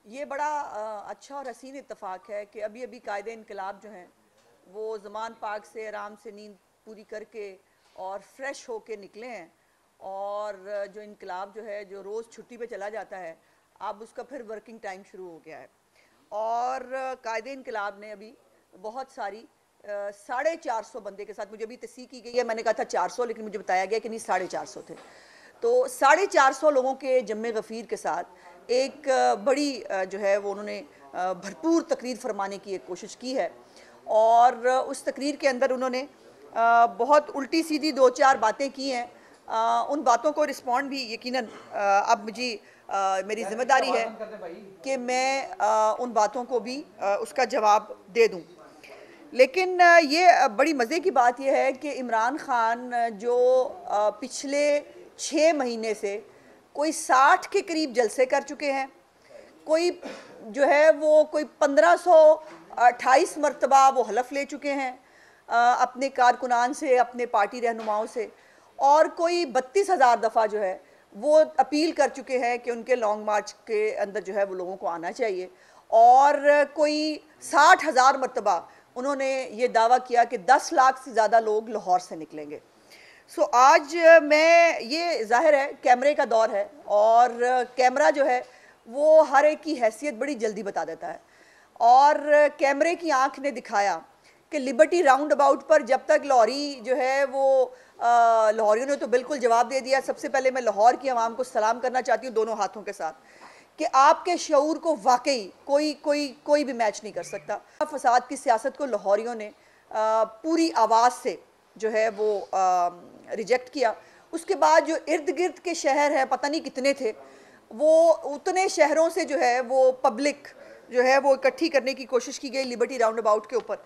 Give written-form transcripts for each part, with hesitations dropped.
ये बड़ा अच्छा और हसीन इत्तेफाक है कि अभी अभी कायदे इनकलाब जो हैं वो ज़मान पाक से आराम से नींद पूरी करके और फ्रेश होके निकले हैं। और जो इनकलाब जो है जो रोज़ छुट्टी पे चला जाता है, अब उसका फिर वर्किंग टाइम शुरू हो गया है। और कायदे इनकलाब ने अभी बहुत सारी 450 बंदे के साथ, मुझे अभी तस्दीक की गई है, मैंने कहा था 400 लेकिन मुझे बताया गया कि नहीं 450 थे। तो 450 लोगों के जम्मे गफ़ीर के साथ एक बड़ी जो है वो उन्होंने भरपूर तकरीर फरमाने की एक कोशिश की है। और उस तकरीर के अंदर उन्होंने बहुत उल्टी सीधी दो चार बातें की हैं। उन बातों को रिस्पॉन्ड भी यकीनन अब मुझे मेरी ज़िम्मेदारी है कि मैं उन बातों को भी उसका जवाब दे दूं। लेकिन ये बड़ी मज़े की बात यह है कि इमरान खान जो पिछले 6 महीने से कोई 60 के करीब जलसे कर चुके हैं, कोई जो है वो कोई 1528 मरतबा वो हलफ ले चुके हैं अपने कारकुनान से, अपने पार्टी रहनुमाओं से, और कोई 32,000 दफ़ा जो है वो अपील कर चुके हैं कि उनके लॉन्ग मार्च के अंदर जो है वो लोगों को आना चाहिए। और कोई 60,000 मरतबा उन्होंने ये दावा किया कि 10 लाख से ज़्यादा लोग लाहौर से निकलेंगे। सो आज मैं, ये जाहिर है कैमरे का दौर है और कैमरा जो है वो हर एक की हैसियत बड़ी जल्दी बता देता है। और कैमरे की आंख ने दिखाया कि लिबर्टी राउंड अबाउट पर जब तक लाहौरी जो है वो लाहौरियों ने तो बिल्कुल जवाब दे दिया। सबसे पहले मैं लाहौर की आवाम को सलाम करना चाहती हूँ दोनों हाथों के साथ कि आपके शऊर को वाकई कोई भी मैच नहीं कर सकता। फसाद की सियासत को लाहौरियों ने पूरी आवाज़ से जो है वो रिजेक्ट किया। उसके बाद जो इर्द गिर्द के शहर हैं, पता नहीं कितने थे, वो उतने शहरों से जो है वो पब्लिक जो है वो इकट्ठी करने की कोशिश की गई लिबर्टी राउंड अबाउट के ऊपर।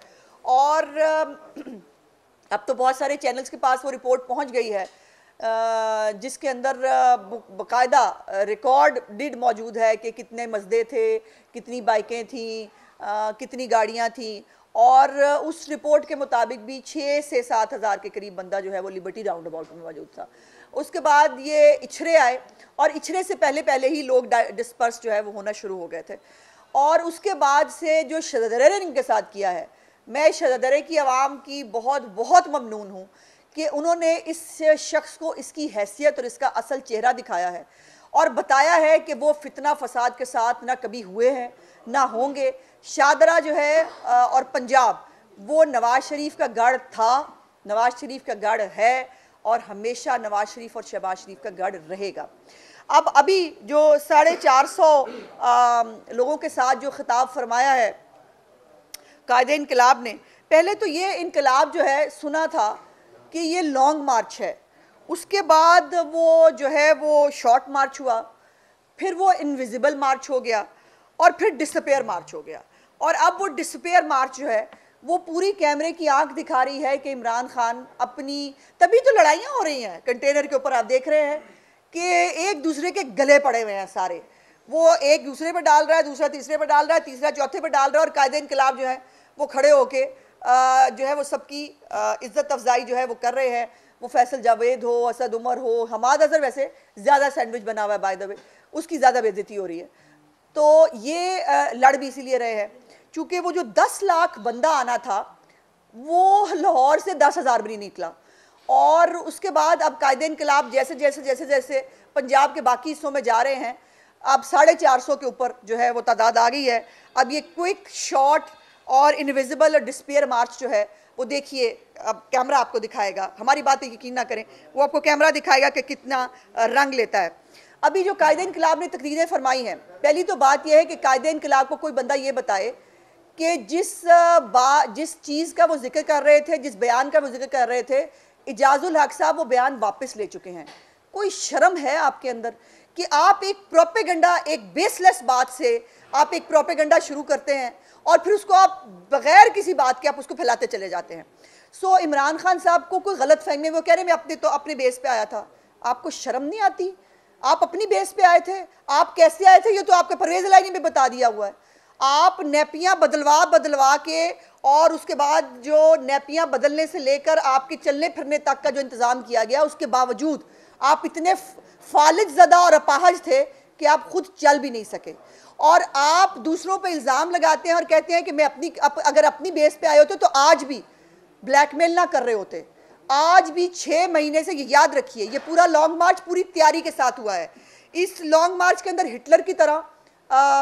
और अब तो बहुत सारे चैनल्स के पास वो रिपोर्ट पहुंच गई है जिसके अंदर बाकायदा रिकॉर्ड डिड मौजूद है कि कितने मज़दे थे, कितनी बाइकें थीं, कितनी गाड़ियां थीं। और उस रिपोर्ट के मुताबिक भी 6 से 7 हज़ार के करीब बंदा जो है वो लिबर्टी राउंड अबाउट में मौजूद था। उसके बाद ये इछरे आए और इछरे से पहले पहले ही लोग डिस्पर्स जो है वो होना शुरू हो गए थे। और उसके बाद से जो शदरे ने इनके साथ किया है, मैं शदरे की आवाम की बहुत बहुत ममनून हूँ कि उन्होंने इस शख्स को इसकी हैसियत और इसका असल चेहरा दिखाया है और बताया है कि वो फितना फसाद के साथ ना कभी हुए हैं ना होंगे। शादरा जो है और पंजाब वो नवाज शरीफ का गढ़ था, नवाज शरीफ का गढ़ है और हमेशा नवाज शरीफ और शहबाज शरीफ का गढ़ रहेगा। अब अभी जो 450 लोगों के साथ जो खिताब फरमाया है कायदे इनकलाब ने, पहले तो ये इनकलाब जो है सुना था कि ये लॉन्ग मार्च है, उसके बाद वो जो है वो शॉर्ट मार्च हुआ, फिर वो इनविजिबल मार्च हो गया और फिर डिसअपेयर मार्च हो गया। और अब वो डिसअपेयर मार्च जो है वो पूरी कैमरे की आंख दिखा रही है कि इमरान खान अपनी, तभी तो लड़ाइयाँ हो रही हैं कंटेनर के ऊपर। आप देख रहे हैं कि एक दूसरे के गले पड़े हुए हैं सारे, वो एक दूसरे पर डाल रहा है, दूसरा तीसरे पर डाल रहा है, तीसरा चौथे पर डाल रहा है। और कायदे इनकलाब जो है वो खड़े होके जो है वो सबकी इज्जत अफजाई जो है वो कर रहे हैं। वो फैसल जावेद हो, असद उमर हो, हमाद अजहर वैसे ज़्यादा सैंडविच बना हुआ है बाय द वे, उसकी ज़्यादा बेइज्जती हो रही है। तो ये लड़ भी इसीलिए रहे हैं चूँकि वो जो 10 लाख बंदा आना था वो लाहौर से 10,000 भी नहीं निकला। और उसके बाद अब कायदे इनकलाब जैसे जैसे जैसे जैसे पंजाब के बाकी हिस्सों में जा रहे हैं, अब 450 के ऊपर जो है वो तादाद आ गई है। अब ये क्विक शॉर्ट और इनविजिबल और डिस्पेयर मार्च जो है वो देखिए, अब कैमरा आपको दिखाएगा, हमारी बात यकीन ना करें, वो आपको कैमरा दिखाएगा कि कितना रंग लेता है। अभी जो कायदे इनकलाब ने तकरीरें फरमाई हैं, पहली तो बात यह है कि कायदे इनकलाब को कोई बंदा ये बताए कि जिस चीज़ का वो जिक्र कर रहे थे, जिस बयान का वो जिक्र कर रहे थे, इजाजुल हक साहब वो बयान वापस ले चुके हैं। कोई शर्म है आपके अंदर कि आप एक प्रोपेगेंडा, एक बेसलेस बात से आप एक प्रोपेगेंडा शुरू करते हैं और फिर उसको आप बगैर किसी बात के आप उसको फैलाते चले जाते हैं। सो इमरान खान साहब को कोई गलत फहमी, वो कह रहे मैं अपने बेस पे आया था। आपको शर्म नहीं आती? आप अपनी बेस पे आए थे। आप कैसे आए थे ये तो आपके परवेज़ इलाही में बता दिया हुआ है। आप नेपियां बदलवा के और उसके बाद जो नेपियां बदलने से लेकर आपके चलने फिरने तक का जो इंतज़ाम किया गया, उसके बावजूद आप इतने फालिज ज़दा और अपाहज थे कि आप खुद चल भी नहीं सके, और आप दूसरों पे इल्ज़ाम लगाते हैं और कहते हैं कि मैं अगर अपनी बेस पे आए होते तो आज भी ब्लैकमेल ना कर रहे होते। आज भी 6 महीने से, ये याद रखिए, ये पूरा लॉन्ग मार्च पूरी तैयारी के साथ हुआ है। इस लॉन्ग मार्च के अंदर हिटलर की तरह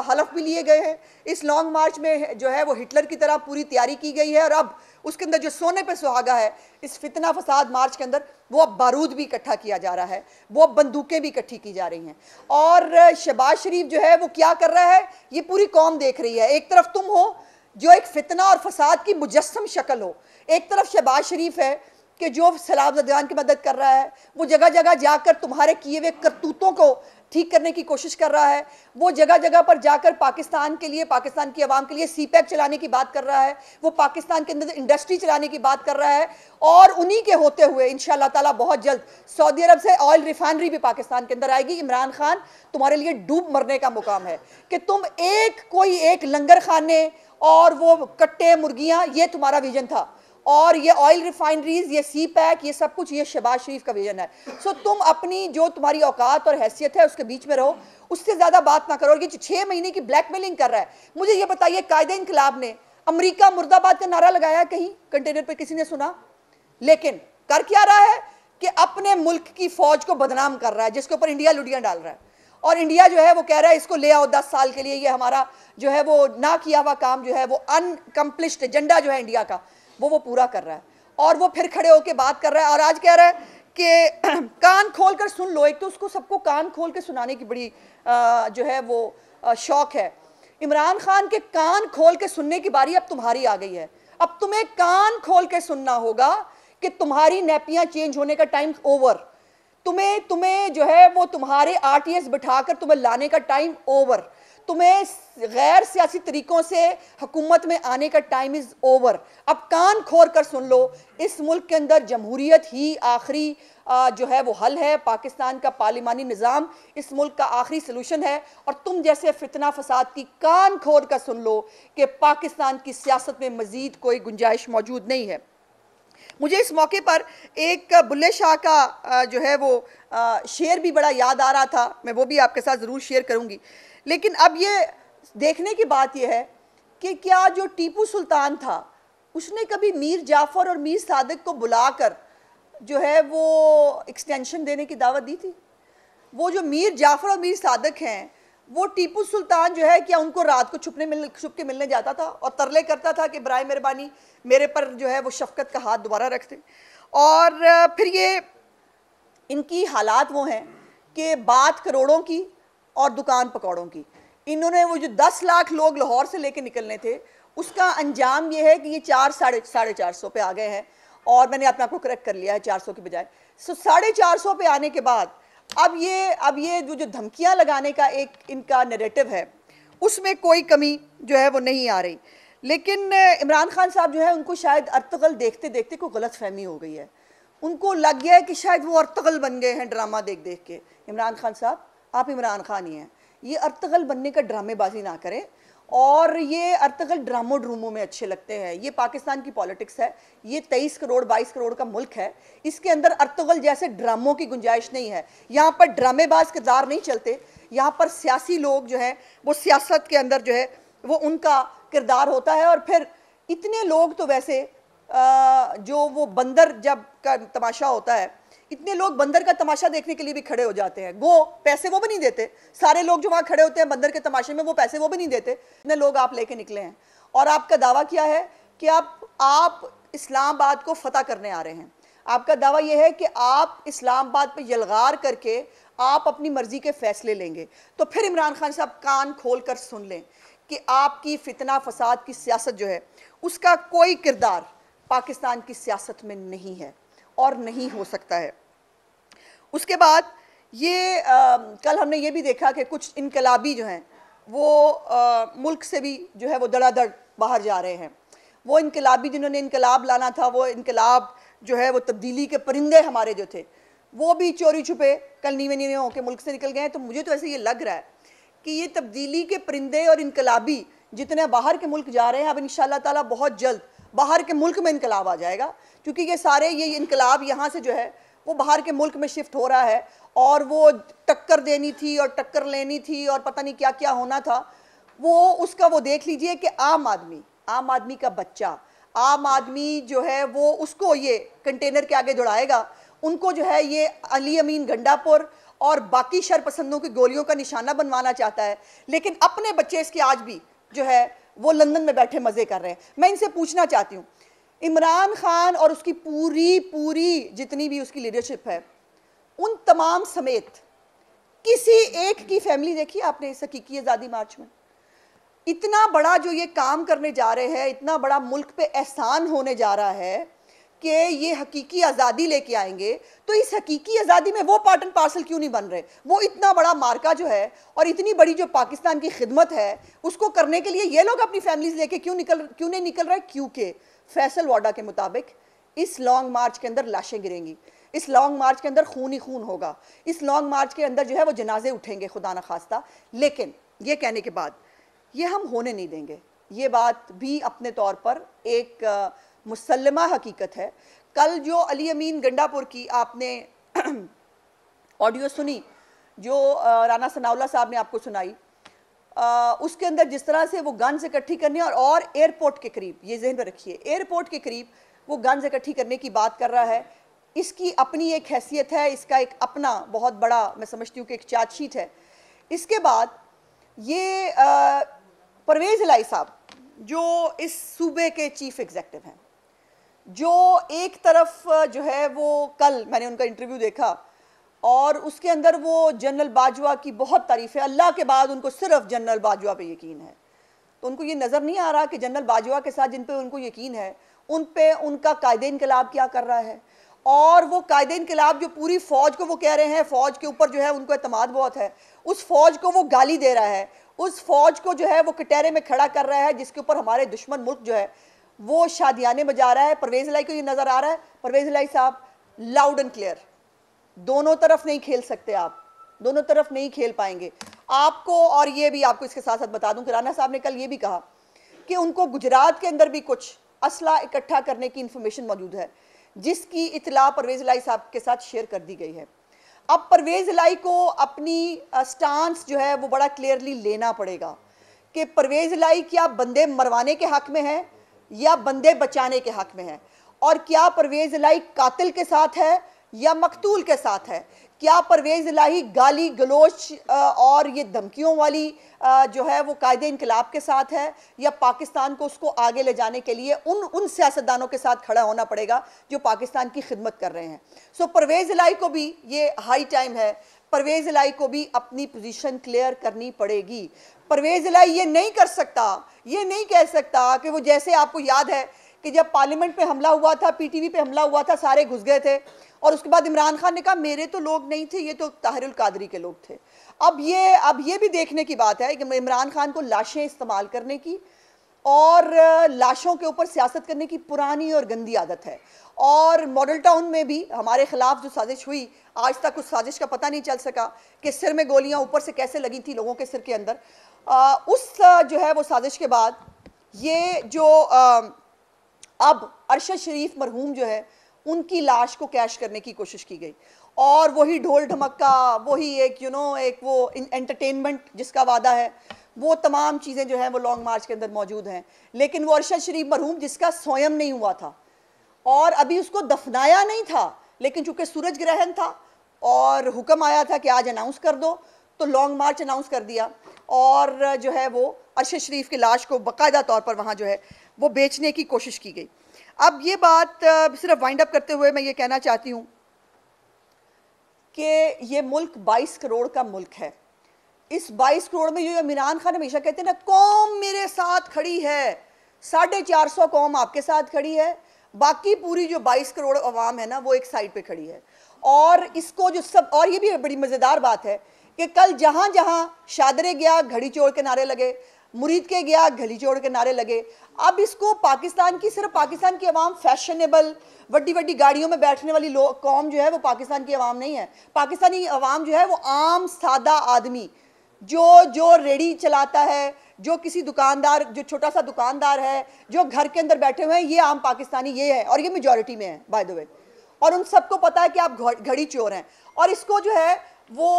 हलफ भी लिए गए हैं। इस लॉन्ग मार्च में जो है वो हिटलर की तरह पूरी तैयारी की गई है, और अब उसके अंदर जो सोने पे सुहागा है इस फितना फसाद मार्च के अंदर, वो अब बारूद भी इकट्ठा किया जा रहा है, वो अब बंदूकें भी इकट्ठी की जा रही हैं। और शहबाज शरीफ जो है वो क्या कर रहा है, ये पूरी कौम देख रही है। एक तरफ तुम हो जो एक फितना और फसाद की मुजस्सम शक्ल हो, एक तरफ शहबाज शरीफ है कि जो सलाम ज़दान की मदद कर रहा है, वो जगह जगह जाकर तुम्हारे किए हुए करतूतों को ठीक करने की कोशिश कर रहा है, वो जगह जगह पर जाकर पाकिस्तान के लिए, पाकिस्तान की आवाम के लिए सीपैक चलाने की बात कर रहा है, वो पाकिस्तान के अंदर इंडस्ट्री चलाने की बात कर रहा है। और उन्हीं के होते हुए इंशाअल्लाह ताला बहुत जल्द सऊदी अरब से ऑयल रिफाइनरी भी पाकिस्तान के अंदर आएगी। इमरान खान, तुम्हारे लिए डूब मरने का मुकाम है कि तुम कोई एक लंगर खाने और वो कट्टे मुर्गियाँ, ये तुम्हारा विजन था, और ये ऑयल रिफाइनरीज, ये सी पैक, ये सब कुछ ये शहबाज शरीफ का विजन है। सो तुम अपनी जो तुम्हारी औकात और हैसियत है उसके बीच में रहो, उससे ज़्यादा बात ना करो। और ये 6 महीने की ब्लैकमेलिंग कर रहा है, मुझे ये बताइए, कायदे इनकलाब ने अमेरिका मुर्दाबाद का नारा लगाया कहीं कंटेनर पर, किसी ने सुना? लेकिन कर क्या रहा है कि अपने मुल्क की फौज को बदनाम कर रहा है, जिसके ऊपर इंडिया लुडियाँ डाल रहा है। और इंडिया जो है वो कह रहा है इसको ले आओ 10 साल के लिए, ये हमारा जो है वो ना किया हुआ काम जो है वो अनकम्प्लिश्ड एजेंडा जो है इंडिया का, वो पूरा कर रहा है। और वो फिर खड़े होकर बात कर रहा है और आज कह रहा है कि कान खोल कर सुन लो। एक तो उसको सबको कान खोल के सुनाने की बड़ी जो है वो शौक है। इमरान खान के कान खोल के सुनने की बारी अब तुम्हारी आ गई है। अब तुम्हें कान खोल के सुनना होगा कि तुम्हारी नैपियां चेंज होने का टाइम ओवर, तुम्हें जो है वो तुम्हारे आरटीएस बिठाकर तुम्हें लाने का टाइम ओवर, तुम्हें गैर सियासी तरीकों से हुकूमत में आने का टाइम इज़ ओवर। अब कान खोल कर सुन लो, इस मुल्क के अंदर जमहूरियत ही आखिरी जो है वो हल है। पाकिस्तान का पार्लिमानी निज़ाम इस मुल्क का आखिरी सलूशन है। और तुम जैसे फितना फसाद की कान खोल कर सुन लो कि पाकिस्तान की सियासत में मज़ीद कोई गुंजाइश मौजूद नहीं है। मुझे इस मौके पर एक बुल्ले शाह का जो है वो शेर भी बड़ा याद आ रहा था, मैं वो भी आपके साथ ज़रूर शेयर करूँगी। लेकिन अब ये देखने की बात यह है कि क्या जो टीपू सुल्तान था उसने कभी मीर जाफ़र और मीर सादिक को बुलाकर जो है वो एक्सटेंशन देने की दावत दी थी? वो जो मीर जाफ़र और मीर सादिक हैं, वो टीपू सुल्तान जो है क्या उनको रात को छुप के मिलने जाता था और तरले करता था कि बराए मेहरबानी मेरे पर जो है वो शफकत का हाथ दोबारा रख दे? और फिर ये इनकी हालात वो हैं कि बात करोड़ों की और दुकान पकौड़ों की। इन्होंने वो जो 10 लाख लोग लाहौर से लेके निकलने थे, उसका अंजाम ये है कि ये 400-450 पे आ गए हैं। और मैंने अपने आप को करेक्ट कर लिया है 400 की बजाय। 450 पे आने के बाद अब ये जो धमकियां लगाने का एक इनका नैरेटिव है, उसमें कोई कमी जो है वो नहीं आ रही। लेकिन इमरान खान साहब जो है उनको शायद अर्तगल देखते देखते कोई गलत फहमी हो गई है। उनको लग गया है कि शायद वो अर्तगल बन गए हैं ड्रामा देख देख के। इमरान खान साहब, आप इमरान खान ही हैं, ये अर्तगल बनने का ड्रामेबाजी ना करें। और ये अर्तगल ड्रामों ड्रूमों में अच्छे लगते हैं। ये पाकिस्तान की पॉलिटिक्स है, ये 23 करोड़ 22 करोड़ का मुल्क है, इसके अंदर अर्तगल जैसे ड्रामों की गुंजाइश नहीं है। यहाँ पर ड्रामेबाज किरदार नहीं चलते, यहाँ पर सियासी लोग जो हैं वो सियासत के अंदर जो है वो उनका किरदार होता है। और फिर इतने लोग तो वैसे जो वो बंदर जब का तमाशा होता है, इतने लोग बंदर का तमाशा देखने के लिए भी खड़े हो जाते हैं। वो पैसे वो भी नहीं देते, सारे लोग जो वहाँ खड़े होते हैं बंदर के तमाशे में, वो पैसे वो भी नहीं देते। इतने लोग आप लेके निकले हैं और आपका दावा क्या है कि आप इस्लामाबाद को फतह करने आ रहे हैं। आपका दावा यह है कि आप इस्लामाबाद पे यलगार करके आप अपनी मर्जी के फैसले लेंगे। तो फिर इमरान खान साहब कान खोल कर सुन लें कि आपकी फितना फसाद की सियासत जो है उसका कोई किरदार पाकिस्तान की सियासत में नहीं है और नहीं हो सकता है। उसके बाद ये कल हमने ये भी देखा कि कुछ इनकलाबी जो हैं वो मुल्क से भी जो है वो धड़ाधड़ बाहर जा रहे हैं। वो इनकलाबी जिन्होंने इनकलाब लाना था, वो इनकलाब जो है वो तब्दीली के परिंदे हमारे जो थे, वो भी चोरी छुपे कल नीवे नीवे होकर मुल्क से निकल गए हैं। तो मुझे तो ऐसे ये लग रहा है कि ये तब्दीली के परिंदे और इनकलाबी जितने बाहर के मुल्क जा रहे हैं, अब इंशाअल्लाह ताला बहुत जल्द बाहर के मुल्क में इनकलाब आ जाएगा। क्योंकि ये सारे ये इनकलाब यहाँ से जो है वो बाहर के मुल्क में शिफ्ट हो रहा है और वो टक्कर देनी थी और टक्कर लेनी थी और पता नहीं क्या क्या होना था, वो उसका वो देख लीजिए कि आम आदमी का बच्चा, आम आदमी जो है वो उसको ये कंटेनर के आगे दौड़ाएगा, उनको जो है ये अली अमीन गंडापुर और बाकी शरपसंदों की गोलियों का निशाना बनवाना चाहता है, लेकिन अपने बच्चे इसके आज भी जो है वो लंदन में बैठे मजे कर रहे हैं। मैं इनसे पूछना चाहती हूँ, इमरान खान और उसकी पूरी जितनी भी उसकी लीडरशिप है, उन तमाम समेत किसी एक की फैमिली देखी आपने इस हकीकी आज़ादी मार्च में? इतना बड़ा जो ये काम करने जा रहे हैं, इतना बड़ा मुल्क पे एहसान होने जा रहा है कि ये हकीकी आज़ादी लेके आएंगे, तो इस हकीकी आज़ादी में वो पार्ट एंड पार्सल क्यों नहीं बन रहे? वो इतना बड़ा मार्का जो है और इतनी बड़ी जो पाकिस्तान की खिदमत है, उसको करने के लिए ये लोग अपनी फैमिलीज लेके क्यों नहीं निकल रहे? क्योंकि फैसल वाडा के मुताबिक इस लॉन्ग मार्च के अंदर लाशें गिरेंगी, इस लॉन्ग मार्च के अंदर खून ही खून होगा, इस लॉन्ग मार्च के अंदर जो है वो जनाजे उठेंगे खुदा न खास्ता। लेकिन ये कहने के बाद ये हम होने नहीं देंगे। ये बात भी अपने तौर पर एक मुसल्लमा हकीकत है। कल जो अली अमीन गंडापुर की आपने ऑडियो सुनी, जो राना सनाउल्लाह साहब ने आपको सुनाई, उसके अंदर जिस तरह से वो गन्स इकट्ठी करने और एयरपोर्ट के करीब, ये जहन में रखिए, एयरपोर्ट के करीब वो गन्स इकट्ठी करने की बात कर रहा है। इसकी अपनी एक हैसियत है, इसका एक अपना बहुत बड़ा, मैं समझती हूँ कि एक चार्जशीट है। इसके बाद ये परवेज़ इलाही साहब जो इस सूबे के चीफ एग्जेक्टिव हैं, जो एक तरफ जो है वो, कल मैंने उनका इंटरव्यू देखा और उसके अंदर वो जनरल बाजवा की बहुत तारीफ है, अल्लाह के बाद उनको सिर्फ जनरल बाजवा पे यकीन है। तो उनको ये नज़र नहीं आ रहा कि जनरल बाजवा के साथ जिन पे उनको यकीन है, उन पे उनका कायदे इनकलाब क्या कर रहा है, और वो कायदे इनकलाब जो पूरी फ़ौज को वो कह रहे हैं, फ़ौज के ऊपर जो है उनको एतमाद बहुत है, उस फ़ौज को वो गाली दे रहा है, उस फ़ौज को जो है वो कटहरे में खड़ा कर रहा है, जिसके ऊपर हमारे दुश्मन मुल्क जो है वो शादियाने बजा रहा है। परवेज़ इलाही को ये नज़र आ रहा है, परवेज़ इलाही साहब लाउड एंड क्लियर, दोनों तरफ नहीं खेल सकते आप, दोनों तरफ नहीं खेल पाएंगे आपको। और ये भी आपको इसके साथ साथ बता दूं कि राना साहब ने कल ये भी कहा कि उनको गुजरात के अंदर भी कुछ असला इकट्ठा करने की इंफॉर्मेशन मौजूद है, जिसकी इतला परवेज़ इलाही साहब के साथ शेयर कर दी गई है। अब परवेज़ इलाही को अपनी स्टांस जो है वो बड़ा क्लियरली लेना पड़ेगा कि परवेज़ इलाही क्या बंदे मरवाने के हक में है या बंदे बचाने के हक में है, और क्या परवेज़ इलाही कातिल के साथ है या मकतूल के साथ है, क्या परवेज़ इलाही गाली गलोच और ये धमकियों वाली जो है वो कायदे इनकलाब के साथ है, या पाकिस्तान को उसको आगे ले जाने के लिए उन सियासतदानों के साथ खड़ा होना पड़ेगा जो पाकिस्तान की खिदमत कर रहे हैं। सो परवेज़ इलाही को भी ये हाई टाइम है, परवेज़ इलाही को भी अपनी पोजीशन क्लियर करनी पड़ेगी। परवेज़ इलाही ये नहीं कर सकता, ये नहीं कह सकता कि वो, जैसे आपको याद है कि जब पार्लियामेंट पे हमला हुआ था, पीटीवी पे हमला हुआ था, सारे घुस गए थे और उसके बाद इमरान खान ने कहा मेरे तो लोग नहीं थे, ये तो ताहिरुल कादरी के लोग थे। अब ये भी देखने की बात है कि इमरान खान को लाशें इस्तेमाल करने की और लाशों के ऊपर सियासत करने की पुरानी और गंदी आदत है। और मॉडल टाउन में भी हमारे खिलाफ जो साजिश हुई, आज तक उस साजिश का पता नहीं चल सका कि सिर में गोलियां ऊपर से कैसे लगी थी लोगों के सिर के अंदर। उस जो है वो साजिश के बाद ये जो अब अरशद शरीफ मरहूम जो है उनकी लाश को कैश करने की कोशिश की गई, और वही ढोल ढमक्का, वही एक एक वो एंटरटेनमेंट जिसका वादा है, वो तमाम चीज़ें जो हैं वो लॉन्ग मार्च के अंदर मौजूद हैं। लेकिन वो अरशद शरीफ मरहूम जिसका स्वयं नहीं हुआ था और अभी उसको दफनाया नहीं था, लेकिन चूंकि सूरज ग्रहण था और हुक्म आया था कि आज अनाउंस कर दो, तो लॉन्ग मार्च अनाउंस कर दिया और जो है वो अरशद शरीफ की लाश को बाकायदा तौर पर वहाँ जो है वो बेचने की कोशिश की गई। अब ये बात सिर्फ वाइंड अप करते हुए मैं ये कहना चाहती हूँ कि ये मुल्क 22 करोड़ का मुल्क है। इस 22 करोड़ में जो इमरान खान हमेशा कहते हैं ना, कौम मेरे साथ खड़ी है, 450 कौम आपके साथ खड़ी है, बाकी पूरी जो 22 करोड़ अवाम है ना वो एक साइड पे खड़ी है। और इसको जो सब, और ये भी बड़ी मज़ेदार बात है कि कल जहाँ जहाँ शादरे गया घड़ी चोड़ के नारे लगे, मुरीद के गया घड़ी चोड़ के नारे लगे। अब इसको पाकिस्तान की, सिर्फ पाकिस्तान की अवाम, फैशनेबल बड़ी बड़ी गाड़ियों में बैठने वाली कौम जो है वो पाकिस्तान की अवाम नहीं है। पाकिस्तानी अवाम जो है वो आम सादा आदमी जो रेडी चलाता है, जो किसी दुकानदार, जो छोटा सा दुकानदार है, जो घर के अंदर बैठे हुए हैं, ये आम पाकिस्तानी ये है, और ये मेजॉरिटी में है बाय द वे। और उन सबको पता है कि आप घड़ी चोर हैं। और इसको जो है वो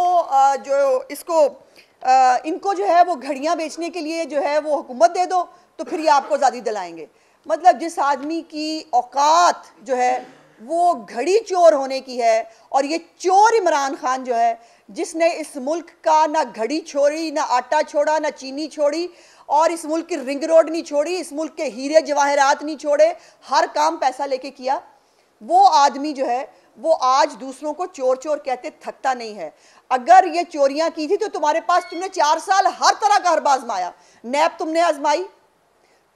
इनको जो है वो घड़ियां बेचने के लिए जो है वो हुकूमत दे दो तो फिर ये आपको आज़ादी दिलाएंगे। मतलब जिस आदमी की औकात जो है वो घड़ी चोर होने की है, और ये चोर इमरान खान जो है जिसने इस मुल्क का ना घड़ी छोड़ी, ना आटा छोड़ा, ना चीनी छोड़ी, और इस मुल्क की रिंग रोड नहीं छोड़ी, इस मुल्क के हीरे जवाहरात नहीं छोड़े, हर काम पैसा लेके किया। वो आदमी जो है वो आज दूसरों को चोर चोर कहते थकता नहीं है। अगर ये चोरियां की थी तो तुम्हारे पास, तुमने 4 साल हर तरह का हरबा आजमाया। नैब तुमने आजमाई,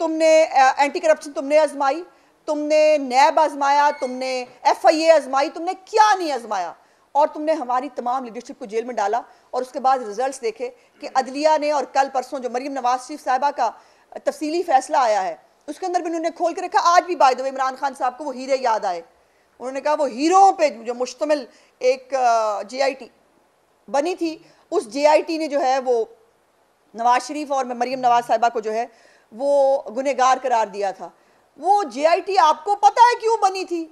तुमने एंटी करप्शन तुमने आजमाई, तुमने नैब आजमाया, तुमने FIA आजमाई, तुमने क्या नहीं आजमाया। और तुमने हमारी तमाम लीडरशिप को जेल में डाला। और उसके बाद रिजल्ट्स देखे कि अदलिया ने, और कल परसों जो मरीम नवाज शरीफ साहिबा का तफसीली फैसला आया है उसके अंदर भी उन्होंने खोल के रखा। आज भी by the way Imran Khan साहब को वो हीरे याद आए। उन्होंने कहा वो हीरों पे जो मुश्तमिल एक JIT बनी थी, उस JIT ने जो है वो नवाज शरीफ और मरीम नवाज साहिबा को जो है वो गुनहगार करार दिया था। वो JIT आपको पता है क्यों बनी थी?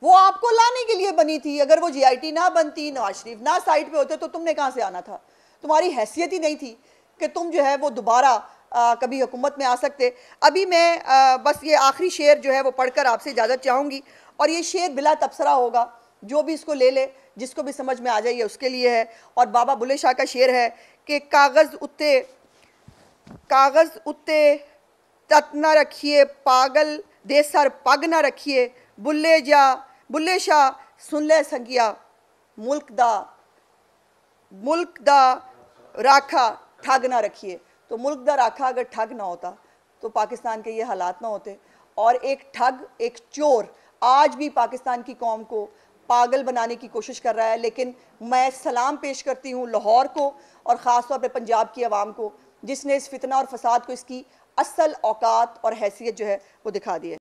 वो आपको लाने के लिए बनी थी। अगर वो JIT ना बनती, नवाज शरीफ ना साइड पे होते, तो तुमने कहाँ से आना था? तुम्हारी हैसियत ही नहीं थी कि तुम जो है वो दोबारा कभी हुकूमत में आ सकते। अभी मैं बस ये आखिरी शेर जो है वो पढ़कर आपसे इजाज़त चाहूँगी, और ये शेर बिला तबसरा होगा, जो भी इसको ले ले, जिसको भी समझ में आ जाइए उसके लिए है। और बाबा बुल्ले शाह का शेर है कि कागज़ उत्ते तत ना रखिए, पागल दे सर पग ना रखिए, बुल्ले शाह सुन ले संगिया, मुल्क दा राखा ठग ना रखिए। तो मुल्क दा राखा अगर ठग ना होता तो पाकिस्तान के ये हालात ना होते। और एक ठग, एक चोर आज भी पाकिस्तान की कौम को पागल बनाने की कोशिश कर रहा है। लेकिन मैं सलाम पेश करती हूँ लाहौर को, और ख़ास तौर पे पंजाब की आवाम को, जिसने इस फितना और फसाद को, इसकी असल औकात और हैसियत जो है वो दिखा दी है।